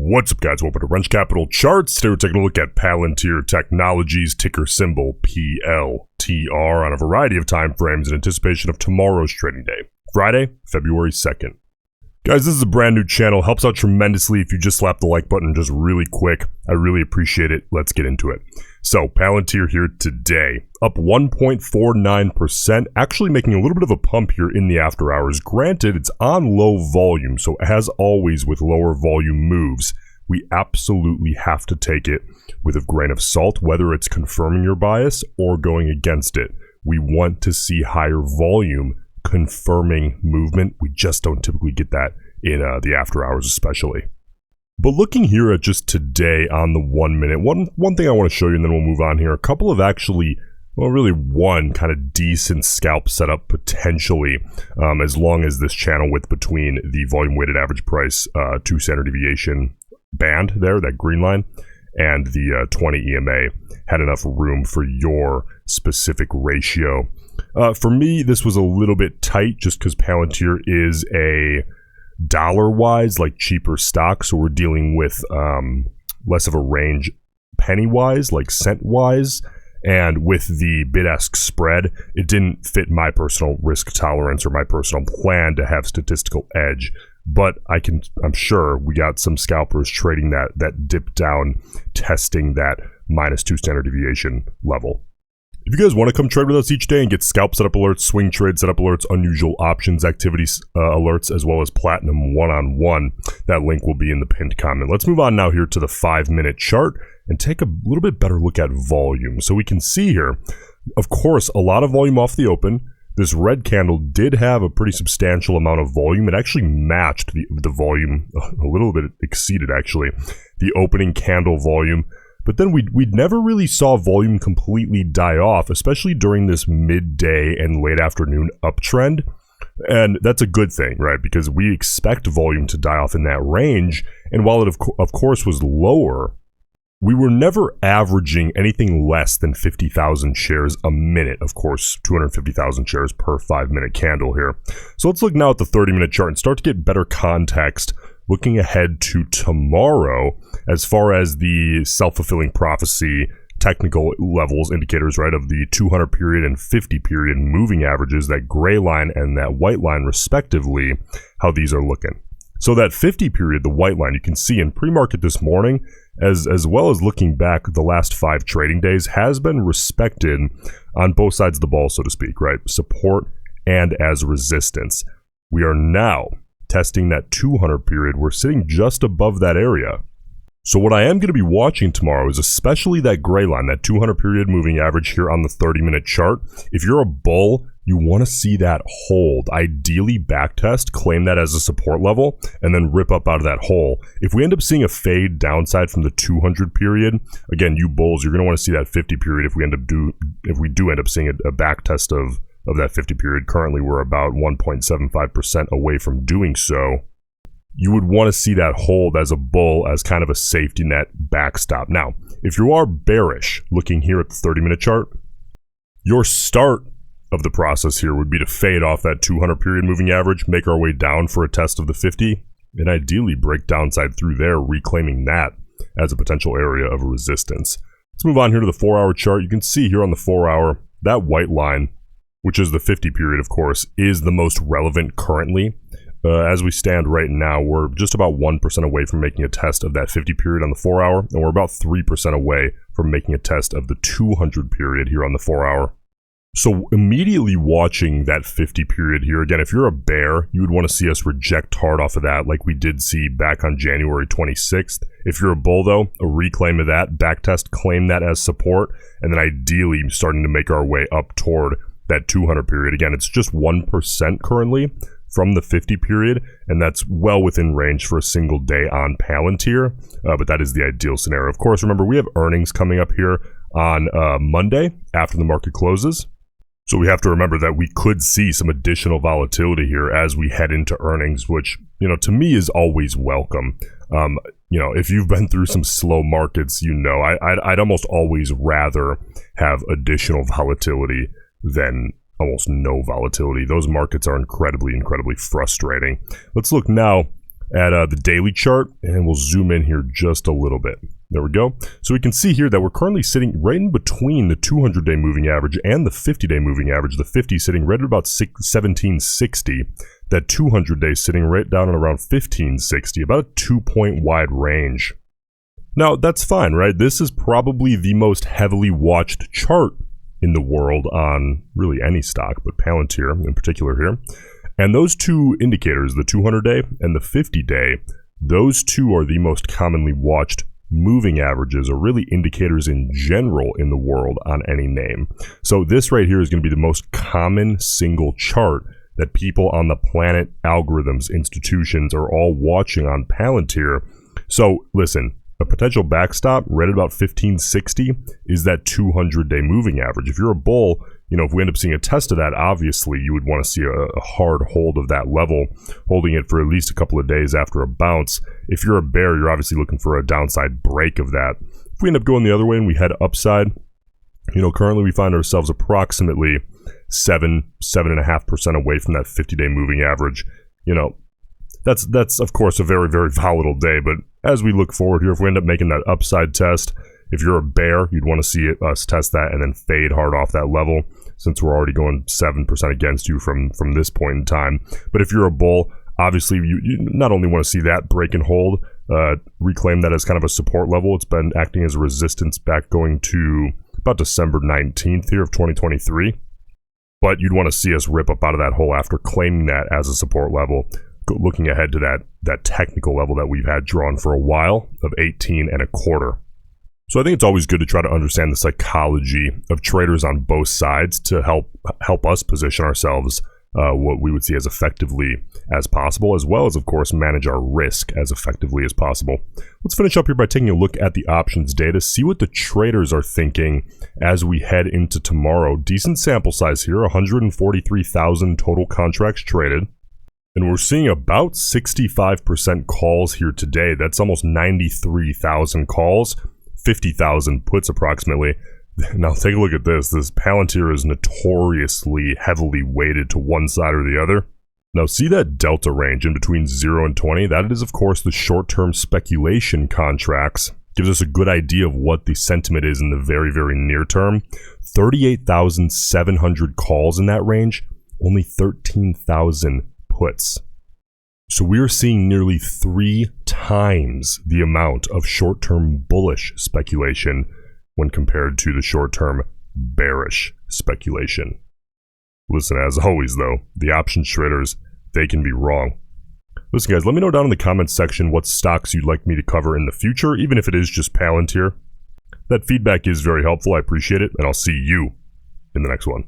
What's up, guys? Welcome to Roensch Capital Charts. Today we're taking a look at Palantir Technologies, ticker symbol PLTR, on a variety of time frames in anticipation of tomorrow's trading day, Friday, February 2nd. Guys, this is a brand new channel. Helps out tremendously if you just slap the like button just really quick. I really appreciate it. Let's get into it. So, Palantir here today, up 1.49%, actually making a little bit of a pump here in the after hours. Granted, it's on low volume, so as always with lower volume moves, we absolutely have to take it with a grain of salt, whether it's confirming your bias or going against it. We want to see higher volume confirming movement. We just don't typically get that in the after hours especially. But looking here at just today on the 1 minute, one thing I want to show you and then we'll move on here. A couple of actually, well, really one kind of decent scalp setup potentially, as long as this channel width between the volume weighted average price 2 standard deviation band there, that green line, and the 20 EMA had enough room for your specific ratio. For me, this was a little bit tight just because Palantir is a dollar-wise, like cheaper stock, so we're dealing with less of a range penny-wise, like cent-wise, and with the bid-ask spread, it didn't fit my personal risk tolerance or my personal plan to have statistical edge. But I'm sure we got some scalpers trading that dip down, testing that -2 standard deviation level. If you guys want to come trade with us each day and get scalp setup alerts, swing trade setup alerts, unusual options activities alerts, as well as platinum one-on-one, that link will be in the pinned comment. Let's move on now here to the 5-minute chart and take a little bit better look at volume. So we can see here, of course, a lot of volume off the open. This red candle did have a pretty substantial amount of volume. It actually matched the volume, a little bit exceeded actually, the opening candle volume. But then we never really saw volume completely die off, especially during this midday and late afternoon uptrend. And that's a good thing, right? Because we expect volume to die off in that range. And while it of course was lower, we were never averaging anything less than 50,000 shares a minute. Of course, 250,000 shares per 5-minute candle here. So let's look now at the 30-minute chart and start to get better context looking ahead to tomorrow as far as the self-fulfilling prophecy technical levels indicators, right, of the 200 period and 50 period moving averages, that gray line and that white line respectively, how these are looking. So that 50 period, the white line, you can see in pre-market this morning, as well as looking back the last 5 trading days, has been respected on both sides of the ball, so to speak, right? Support and as resistance. We are now testing that 200 period. We're sitting just above that area. So what I am going to be watching tomorrow is especially that gray line, that 200 period moving average here on the 30-minute chart. If you're a bull, you want to see that hold. Ideally backtest, claim that as a support level, and then rip up out of that hole. If we end up seeing a fade downside from the 200 period, again, you bulls, you're going to want to see that 50 period if we do end up seeing a backtest of that 50 period. Currently, we're about 1.75% away from doing so. You would want to see that hold as a bull, as kind of a safety net backstop. Now, if you are bearish, looking here at the 30-minute chart, your start of the process here would be to fade off that 200 period moving average, make our way down for a test of the 50, and ideally break downside through there, reclaiming that as a potential area of resistance. Let's move on here to the 4-hour chart. You can see here on the 4-hour, that white line, which is the 50 period, of course, is the most relevant currently. As we stand right now, we're just about 1% away from making a test of that 50 period on the 4-hour, and we're about 3% away from making a test of the 200 period here on the 4-hour. So immediately watching that 50 period here, again, if you're a bear, you would want to see us reject hard off of that like we did see back on January 26th. If you're a bull, though, a reclaim of that, backtest, claim that as support, and then ideally starting to make our way up toward that 200 period. Again, it's just 1% currently from the 50 period, and that's well within range for a single day on Palantir, but that is the ideal scenario. Of course, remember, we have earnings coming up here on Monday after the market closes, so we have to remember that we could see some additional volatility here as we head into earnings, which, you know, to me is always welcome. You know, if you've been through some slow markets, you know, I'd almost always rather have additional volatility than almost no volatility. Those markets are incredibly frustrating. Let's look now at the daily chart, and we'll zoom in here just a little bit. There we go. So we can see here that we're currently sitting right in between the 200-day moving average and the 50-day moving average. The 50 sitting right at about 1760. That 200-day sitting right down at around 1560, about a 2-point wide range. Now, that's fine, right? This is probably the most heavily watched chart in the world on really any stock, but Palantir in particular here. And those two indicators, the 200-day and the 50-day, those two are the most commonly watched moving averages, or really indicators in general in the world on any name. So this right here is going to be the most common single chart that people on the planet, algorithms, institutions are all watching on Palantir. So listen, a potential backstop right at about 1560 is that 200-day moving average. If you're a bull, you know, if we end up seeing a test of that, obviously you would want to see a hard hold of that level, holding it for at least a couple of days after a bounce. If you're a bear, you're obviously looking for a downside break of that. If we end up going the other way and we head upside, you know, currently we find ourselves approximately 7.5% away from that 50-day moving average. You know, that's of course a very, very volatile day, but as we look forward here, if we end up making that upside test, if you're a bear, you'd want to see us test that and then fade hard off that level, since we're already going 7% against you from this point in time. But if you're a bull, obviously you not only want to see that break and hold, reclaim that as kind of a support level. It's been acting as a resistance back going to about December 19th here of 2023. But you'd want to see us rip up out of that hole after claiming that as a support level, looking ahead to that technical level that we've had drawn for a while of 18.25. So I think it's always good to try to understand the psychology of traders on both sides to help us position ourselves what we would see as effectively as possible, as well as, of course, manage our risk as effectively as possible. Let's finish up here by taking a look at the options data, see what the traders are thinking as we head into tomorrow. Decent sample size here, 143,000 total contracts traded. And we're seeing about 65% calls here today. That's almost 93,000 calls. 50,000 puts approximately. Now take a look at this. This Palantir is notoriously heavily weighted to one side or the other. Now see that delta range in between 0 and 20? That is, of course, the short-term speculation contracts. Gives us a good idea of what the sentiment is in the very, very near term. 38,700 calls in that range. Only 13,000 puts. So we're seeing nearly 3 times the amount of short-term bullish speculation when compared to the short-term bearish speculation. Listen, as always though, the options traders, they can be wrong. Listen guys, let me know down in the comments section what stocks you'd like me to cover in the future, even if it is just Palantir. That feedback is very helpful, I appreciate it, and I'll see you in the next one.